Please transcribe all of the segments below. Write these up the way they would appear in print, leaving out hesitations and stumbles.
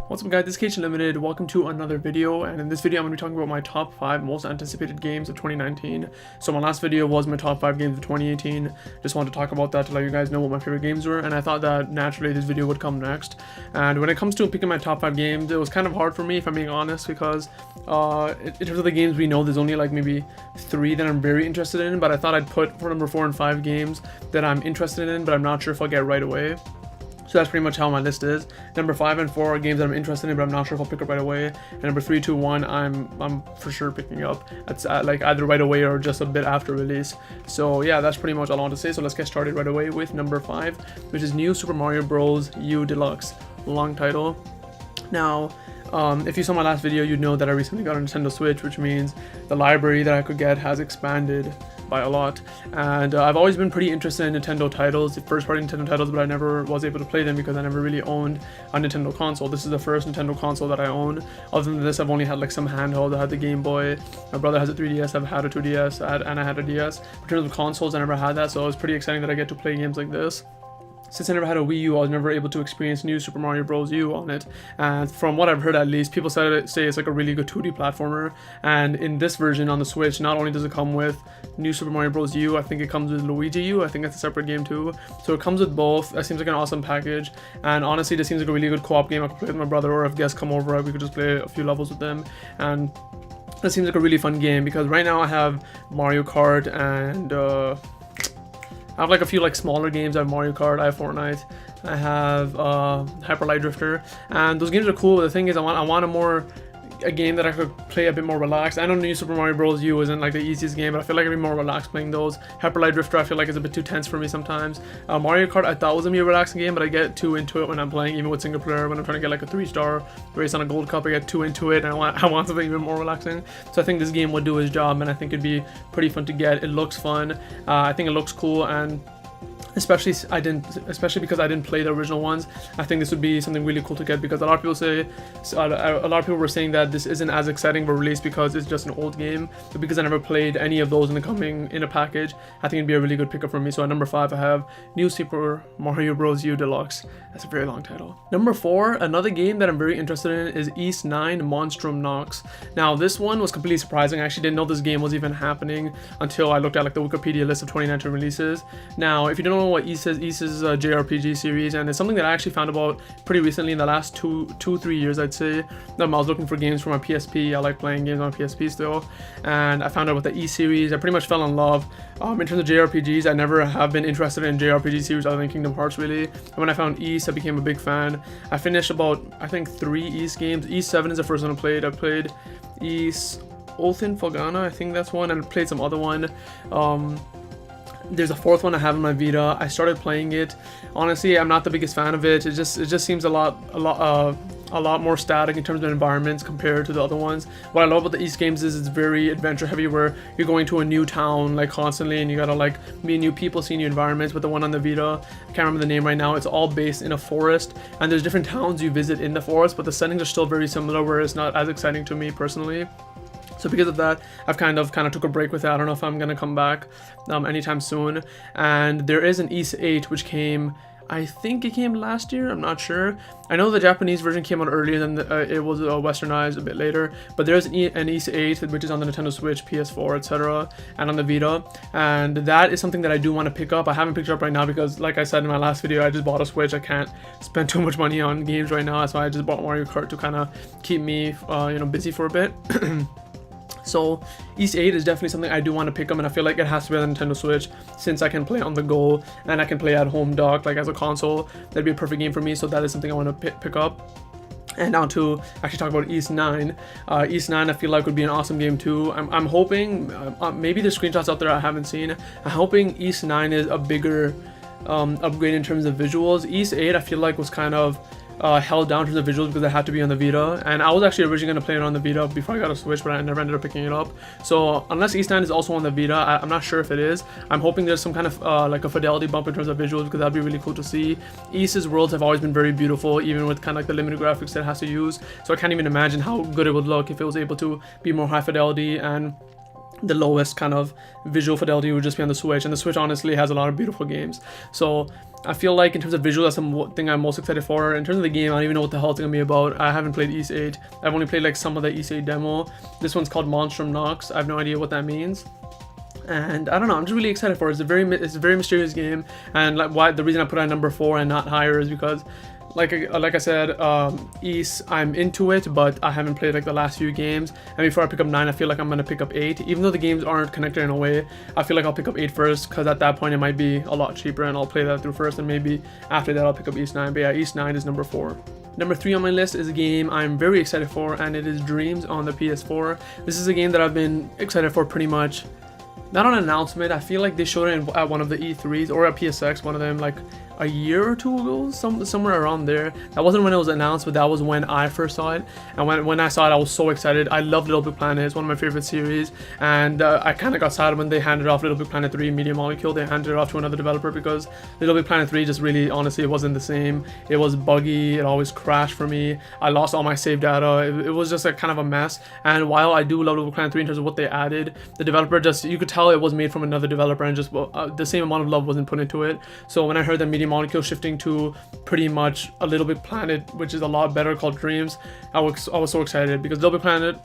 What's up guys, this is KhUnlimited. Welcome to another video, and in this video I'm going to be talking about my top 5 most anticipated games of 2019. So my last video was my top 5 games of 2018. Just wanted to talk about that to let you guys know what my favorite games were, and I thought that naturally this video would come next. And when it comes to picking my top 5 games, it was kind of hard for me if I'm being honest, because in terms of the games we know, there's only like maybe 3 that I'm very interested in, but I thought I'd put for number 4 and 5 games that I'm interested in, but I'm not sure if I'll get right away. So that's pretty much how my list is. Number 5 and 4 are games that I'm interested in, but I'm not sure if I'll pick up right away. And number 3, 2, 1, I'm for sure picking up. It's like either right away or just a bit after release. So yeah, that's pretty much all I want to say. So let's get started right away with number 5, which is New Super Mario Bros. U Deluxe. Long title. Now, if you saw my last video, you'd know that I recently got a Nintendo Switch, which means the library that I could get has expanded by a lot. And I've always been pretty interested in Nintendo titles, first-party Nintendo titles, but I never was able to play them because I never really owned a Nintendo console. This is the first Nintendo console that I own. Other than this, I've only had like some handhelds. I had the Game Boy, my brother has a 3DS, I've had a 2DS, and I had a DS. In terms of consoles, I never had that, so it was pretty exciting that I get to play games like this. Since I never had a Wii U, I was never able to experience New Super Mario Bros. U on it. And from what I've heard, at least, people say it's like a really good 2D platformer. And in this version on the Switch, not only does it come with New Super Mario Bros. U, I think it comes with Luigi U. I think that's a separate game too. So it comes with both. That seems like an awesome package. And honestly, this seems like a really good co-op game. I could play with my brother, or if guests come over, we could just play a few levels with them. And that seems like a really fun game, because right now I have Mario Kart and I have like a few like smaller games. I have Mario Kart, I have Fortnite, I have Hyper Light Drifter, and those games are cool. But the thing is, I want a game that I could play a bit more relaxed. I know New Super Mario Bros. U isn't like the easiest game, but I feel like I'd be more relaxed playing those. Hyper Light Drifter, I feel like is a bit too tense for me sometimes. Mario Kart, I thought was gonna be a relaxing game, but I get too into it when I'm playing, even with single player. When I'm trying to get like a 3-star race on a gold cup, I get too into it, and I want something even more relaxing. So I think this game would do its job, and I think it'd be pretty fun to get. It looks fun. I think it looks cool, and especially because I didn't play the original ones, I think this would be something really cool to get, because a lot of people were saying that this isn't as exciting of a release because it's just an old game. But because I never played any of those coming in a package, I think it'd be a really good pickup for me. So at number 5, I have New Super Mario Bros. U Deluxe. That's a very long title. Number 4, another game that I'm very interested in is Ys 9 Monstrum Nox. Now this one was completely surprising. I actually didn't know this game was even happening until I looked at like the Wikipedia list of 2019 releases. Now, if you don't know what Ys is, Ys is a JRPG series, and it's something that I actually found about pretty recently in the last 2-3 years, I'd say. I was looking for games for my PSP. I like playing games on PSP still, and I found out with the Ys series. I pretty much fell in love. In terms of JRPGs, I never have been interested in JRPG series other than Kingdom Hearts really. And when I found Ys, I became a big fan. I finished about, I think, 3 Ys games. Ys 7 is the first one I played. I played Ys Olthin Fogana, I think that's one, and I played some other one. There's a 4th one I have in my Vita. I started playing it. Honestly, I'm not the biggest fan of it. It just seems a lot more static in terms of environments compared to the other ones. What I love about the Ys games is it's very adventure heavy, where you're going to a new town like constantly, and you gotta like meet new people, see new environments. But the one on the Vita, I can't remember the name right now, it's all based in a forest, and there's different towns you visit in the forest, but the settings are still very similar, where it's not as exciting to me personally. So because of that, I've kind of took a break with it. I don't know if I'm gonna come back anytime soon. And there is an Ys 8 which came, I think it came last year, I'm not sure. I know the Japanese version came out earlier than it was westernized a bit later, but there's an Ys 8 which is on the Nintendo Switch, PS4, etc., and on the Vita, and that is something that I do want to pick up. I haven't picked it up right now because, like I said in my last video, I just bought a Switch. I can't spend too much money on games right now, so I just bought Mario Kart to kind of keep me busy for a bit. So Ys 8 is definitely something I do want to pick up, and I feel like it has to be on the Nintendo Switch, since I can play on the go and I can play at home dock like as a console. That'd be a perfect game for me, so that is something I want to pick up. And now to actually talk about Ys 9. Ys 9 I feel like would be an awesome game too. I'm hoping, maybe there's screenshots out there I haven't seen. I'm hoping Ys 9 is a bigger upgrade in terms of visuals. Ys 8 I feel like was kind of held down to the visuals because it had to be on the Vita, and I was actually originally going to play it on the Vita before I got a Switch, but I never ended up picking it up. So unless Ys 9 is also on the Vita, I'm not sure if it is. I'm hoping there's some kind of like a fidelity bump in terms of visuals, because that'd be really cool to see. Ys's worlds have always been very beautiful, even with kind of like the limited graphics that it has to use, so I can't even imagine how good it would look if it was able to be more high fidelity and the lowest kind of visual fidelity would just be on the Switch, and the Switch honestly has a lot of beautiful games. So I feel like in terms of visual, that's the thing I'm most excited for. In terms of the game, I don't even know what the hell it's gonna be about. I haven't played East 8. I've only played like some of the East 8 demo. This one's called Monstrum Nox. I have no idea what that means. And I don't know, I'm just really excited for it. It's a very mysterious game, and like why the reason I put it at number 4 and not higher is because like I said, East, I'm into it, but I haven't played like the last few games. And before I pick up 9, I feel like I'm gonna pick up 8. Even though the games aren't connected in a way, I feel like I'll pick up 8 first, because at that point it might be a lot cheaper, and I'll play that through first, and maybe after that I'll pick up East 9. But yeah, East 9 is number 4. Number 3 on my list is a game I'm very excited for, and it is Dreams on the PS4. This is a game that I've been excited for pretty much, not on announcement. I feel like they showed it at one of the E3s or at PSX, one of them, like a year or two ago, somewhere around there. That wasn't when it was announced, but that was when I first saw it. And when I saw it, I was so excited. I love Little Big Planet. It's one of my favorite series. And I kind of got sad when they handed off Little Big Planet 3 Media Molecule. They handed it off to another developer because Little Big Planet 3 just really, honestly, it wasn't the same. It was buggy. It always crashed for me. I lost all my save data. It was just like kind of a mess. And while I do love Little Big Planet 3 in terms of what they added, the developer just, you could tell it was made from another developer, and just the same amount of love wasn't put into it. So when I heard that Media Molecule shifting to pretty much a Little Big Planet, which is a lot better, called Dreams, I was so excited, because Little Big Planet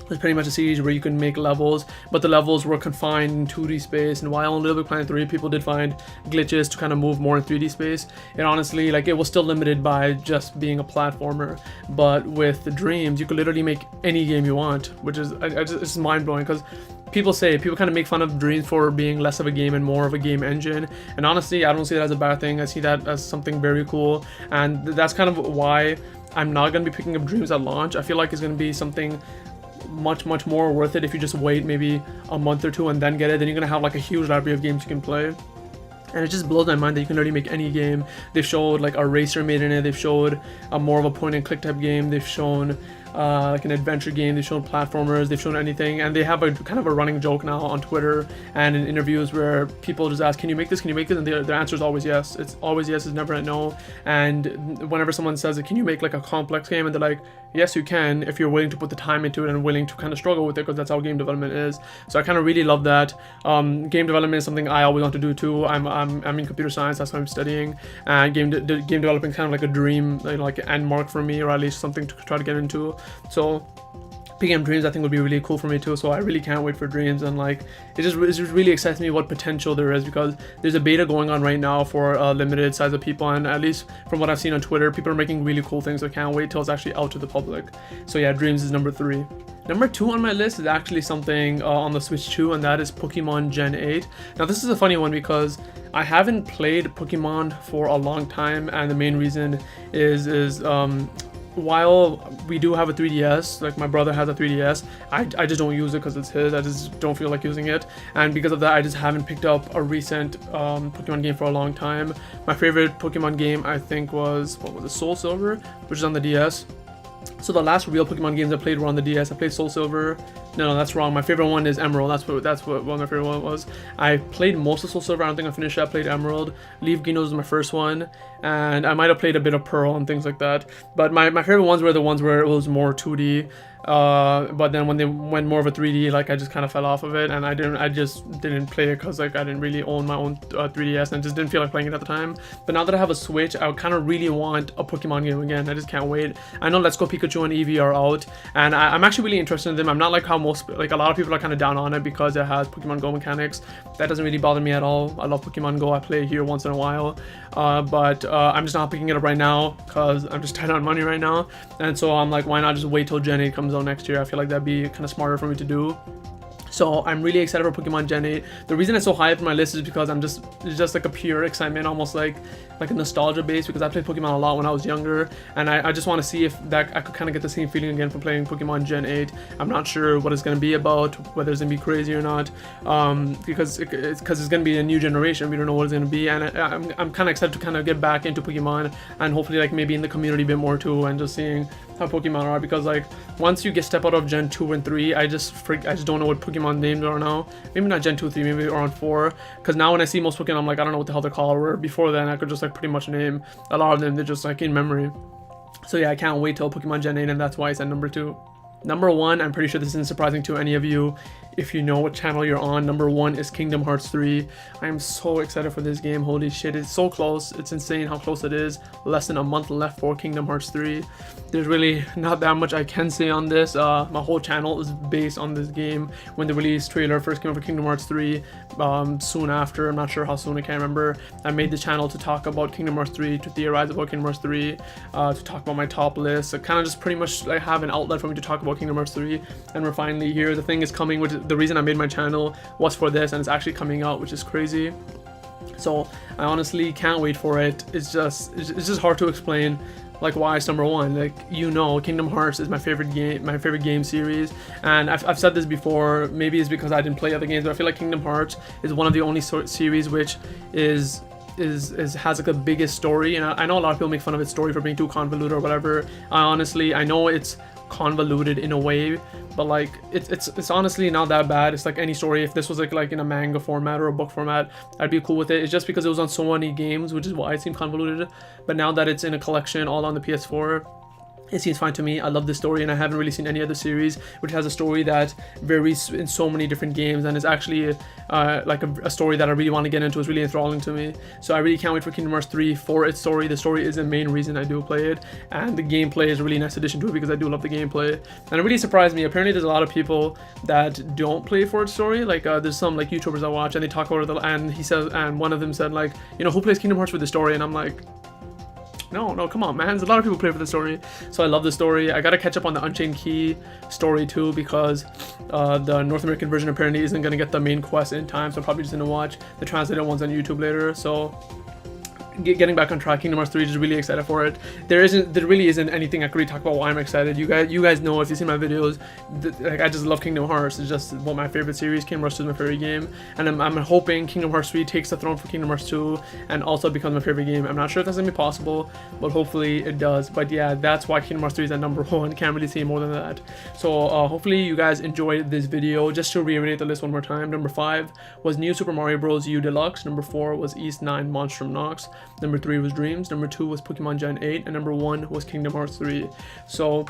was pretty much a series where you can make levels, but the levels were confined in 2D space. And while on Little Big Planet 3 people did find glitches to kind of move more in 3D space, it honestly, like, it was still limited by just being a platformer. But with the Dreams, you could literally make any game you want, which is it's mind-blowing, because people kind of make fun of Dreams for being less of a game and more of a game engine, and honestly I don't see that as a bad thing. I see that as something very cool, and that's kind of why I'm not going to be picking up Dreams at launch. I feel like it's going to be something much more worth it if you just wait maybe a month or two and then get it. Then you're going to have like a huge library of games you can play. And it just blows my mind that you can already make any game. They've showed like a racer made in it. They've showed a more of a point and click type game. They've shown like an adventure game. They've shown platformers. They've shown anything. And they have a kind of a running joke now on Twitter and in interviews where people just ask, can you make this? Can you make this? And their answer is always yes. It's always yes. It's never a no. And whenever someone says, can you make like a complex game? And they're like, yes, you can, if you're willing to put the time into it and willing to kind of struggle with it, because that's how game development is. So I kind of really love that. Game development is something I always want to do too. I'm in computer science. That's what I'm studying. And game development is kind of like a dream, like an end mark for me, or at least something to try to get into. So picking up Dreams I think would be really cool for me too. So I really can't wait for Dreams, and like it just really excites me what potential there is, because there's a beta going on right now for a limited size of people, and at least from what I've seen on Twitter, people are making really cool things. So I can't wait till it's actually out to the public. So yeah, Dreams is number 3. Number 2 on my list is actually something on the Switch 2, and that is Pokemon Gen 8. Now this is a funny one because I haven't played Pokemon for a long time, and the main reason is while we do have a 3DS, like my brother has a 3DS, I just don't use it because it's his. I just don't feel like using it, and because of that I just haven't picked up a recent Pokemon game for a long time. My favorite Pokemon game I think was, what was it, Soul Silver, which is on the DS. So the last real Pokemon games I played were on the DS. I played Soul Silver. No, that's wrong. My favorite one is Emerald. That's what one of my favorite one was. I played most of Soul Silver. I don't think I finished it. I played Emerald. Leaf Green was my first one, and I might have played a bit of Pearl and things like that. But my favorite ones were the ones where it was more 2D. But then when they went more of a 3D, like I just kind of fell off of it, and I just didn't play it because like I didn't really own my own 3DS, and just didn't feel like playing it at the time. But now that I have a Switch, I kind of really want a Pokemon game again. I just can't wait. I know Let's Go Pikachu and Eevee are out, and I'm actually really interested in them. I'm not like how like a lot of people are kind of down on it because it has Pokemon Go mechanics. That doesn't really bother me at all. I love Pokemon Go. I play it here once in a while, but I'm just not picking it up right now because I'm just tight on money right now. And so I'm like, why not just wait till Gen 8 comes out next year? I feel like that'd be kind of smarter for me to do. So I'm really excited for Pokemon Gen 8. The reason it's so high up on my list is because it's just like a pure excitement, almost like a nostalgia base, because I played Pokemon a lot when I was younger, and I just want to see if that I could kind of get the same feeling again from playing Pokemon Gen 8. I'm not sure what it's going to be about, whether it's going to be crazy or not, because it's going to be a new generation. We don't know what it's going to be, and I'm kind of excited to kind of get back into Pokemon, and hopefully like maybe in the community a bit more too, and just seeing how Pokemon are, because like once you step out of Gen 2 and 3, I just don't know what Pokemon names are now. Maybe not Gen 2, 3, maybe around 4, because now when I see most Pokemon I'm like, I don't know what the hell they're called, where before then I could just like pretty much name a lot of them. They're just like in memory. So yeah, I can't wait till Pokemon Gen 8, and that's why it's at number 2. Number one, I'm pretty sure this isn't surprising to any of you if you know what channel you're on. Number one is Kingdom Hearts 3. I am so excited for this game. Holy shit, it's so close. It's insane how close it is. Less than a month left for Kingdom Hearts 3. There's really not that much I can say on this. My whole channel is based on this game. When the release trailer first came out for Kingdom Hearts 3, soon after, I'm not sure how soon, I can't remember, I made the channel to talk about Kingdom Hearts 3, to theorize about Kingdom Hearts 3, to talk about my top list. So kind of just pretty much like have an outlet for me to talk about Kingdom Hearts 3, and we're finally here. The thing is coming, which the reason I made my channel was for this, and it's actually coming out, which is crazy. So I honestly can't wait for it. It's just hard to explain like why it's number one. Like, you know, Kingdom Hearts is my favorite game series, and I've said this before. Maybe it's because I didn't play other games, but I feel like Kingdom Hearts is one of the only series which has like the biggest story. And I know a lot of people make fun of its story for being too convoluted or whatever. I know it's convoluted in a way, but like it's honestly not that bad. It's like any story. If this was like in a manga format or a book format, I'd be cool with it. It's just because it was on so many games, which is why it seemed convoluted. But now that it's in a collection all on the PS4, it seems fine to me. I love this story, and I haven't really seen any other series which has a story that varies in so many different games, and is actually like a story that I really want to get into. It's really enthralling to me. So I really can't wait for Kingdom Hearts 3 for its story. The story is the main reason I do play it, and the gameplay is a really nice addition to it because I do love the gameplay. And it really surprised me. Apparently there's a lot of people that don't play for its story. Like there's some like YouTubers I watch, and they talk about it, and one of them said, like, you know, who plays Kingdom Hearts for the story? And I'm like, no, come on, man. There's a lot of people play for the story. So I love the story. I gotta catch up on the Unchained Key story too, because the North American version apparently isn't gonna get the main quest in time, so I'm probably just gonna watch the translated ones on YouTube later. So getting back on track, Kingdom Hearts 3, just really excited for it. There really isn't anything I could really talk about why I'm excited. You guys know, if you've seen my videos, like, I just love Kingdom Hearts. It's just one of my favorite series. Kingdom Hearts 2 is my favorite game, and I'm hoping Kingdom Hearts 3 takes the throne for Kingdom Hearts 2 and also becomes my favorite game. I'm not sure if that's gonna be possible, but hopefully it does. But yeah, that's why Kingdom Hearts 3 is at number one. Can't really say more than that. So hopefully you guys enjoyed this video. Just to reiterate the list one more time: number 5 was New Super Mario Bros. U Deluxe. Number 4 was East 9 Monstrum Nox. Number 3 was Dreams. Number 2 was Pokemon Gen 8, and number 1 was Kingdom Hearts 3. So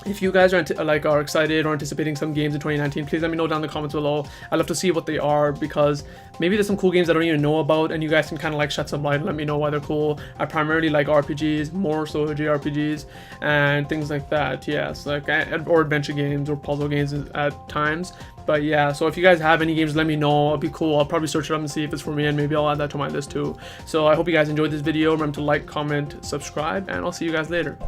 if you guys are excited or anticipating some games in 2019, please let me know down in the comments below. I'd love to see what they are, because maybe there's some cool games I don't even know about, and you guys can kind of like shed some light and let me know why they're cool. I primarily like RPGs, more so JRPGs and things like that. Yes, like, or adventure games or puzzle games at times. But yeah, so if you guys have any games, let me know. It'll be cool. I'll probably search it up and see if it's for me, and maybe I'll add that to my list too. So I hope you guys enjoyed this video. Remember to like, comment, subscribe, and I'll see you guys later.